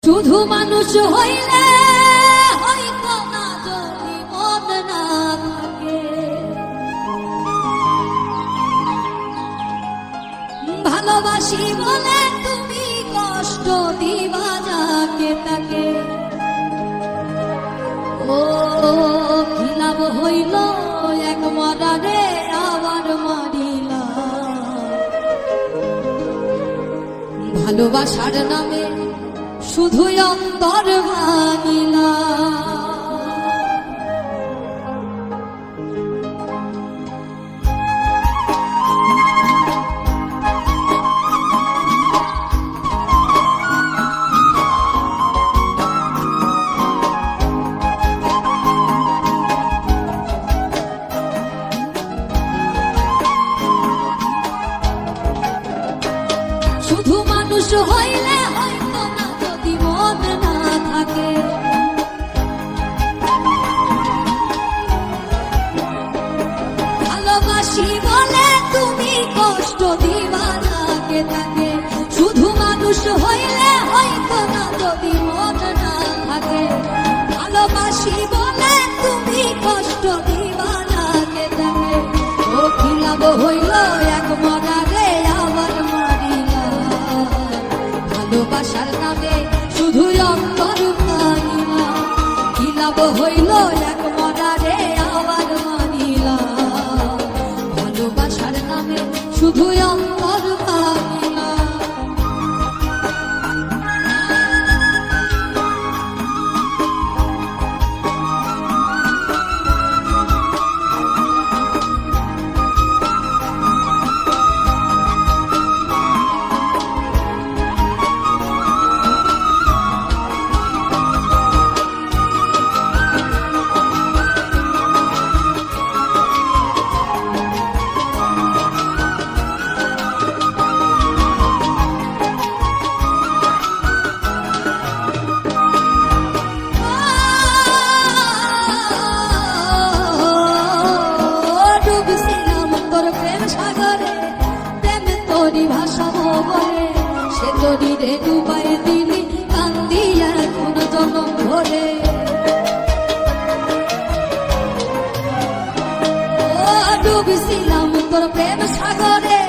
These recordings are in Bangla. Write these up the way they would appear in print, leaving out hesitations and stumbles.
শুধু মানুষ হইলে হইতো না যদি মন না থাকে, ভালোবাসি বলে তুমি কষ্ট দিবা যাকে তাকে। ও কি লাভ হইল এক মরারে আবার মারিলা, ভালোবাসার নামে শুধু অন্তর ভাঙিলা। শুধু মানুষ হইলে হয়তো না যদি মন না থাকে, ভালোবাসি বলে তুমি কষ্ট দিবা যাকে তাকে। শুধু মানুষ হইলে হয়তো না যদি মন না থাকে, ভালোবাসি বলে তুমি কষ্ট দিবা যাকে তাকে। ও কি লাভ হইল এক মরারে আবার মারিলা, ভালোবাসার নামে শুধু অন্তর ভাঙিলা। কি লাভ হইল এক মরারে আবার মারিলা, ভালোবাসার নামে শুধু অন্তর ভাঙিলা। ভাষাবো বলে সে তোরি রে ডুবাই দিলি কান্দিয়া কোন জনম ভরে। ও ডুবছিলাম তোর প্রেম সাগরে,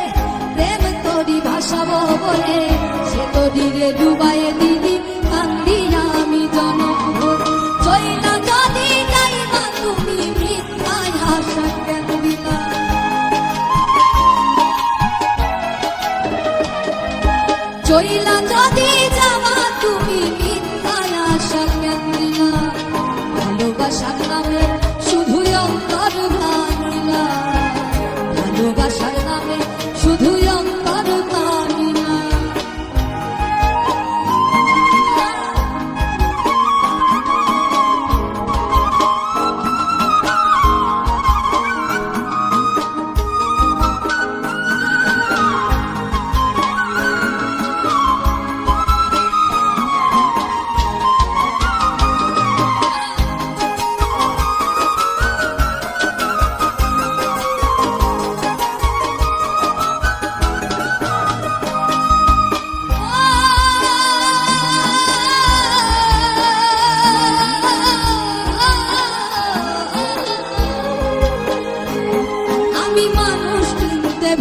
প্রেম তোরি ভাষাবো বলে সে তোরি রে ডুবাই দিলি কান্দিয়া আমি জনম ভরে। চইলা যদি যাইবা তুমি মিথ্যায় আশা কেন দিলা, চইলা যদি যাবা তুমি মিথ্যায় আশা কেন দিলা। ভালোবাসার নামে শুধু অন্তর ভাঙিলা, ভালোবাসার নামে শুধু অন্তর ভাঙিলা।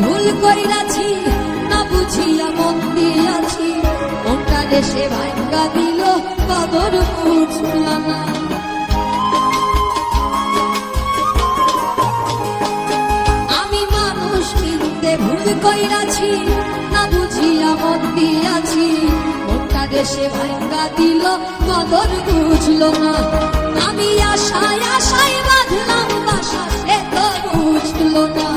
ভুল কইরাছি না বুঝিয়া মন দিয়াছি, মনটা দেশে ভাঙ্গা দিল কদর বুঝলাম না। আমি মানুষ কিনতে ভুল কইরাছি না বুঝিয়া মন দিয়াছি, মনটা দেশে ভাঙ্গা দিল কদর বুঝলো না। আমি আশায় আশায় বাঁধলাম বাসা সে তো বুঝলো না।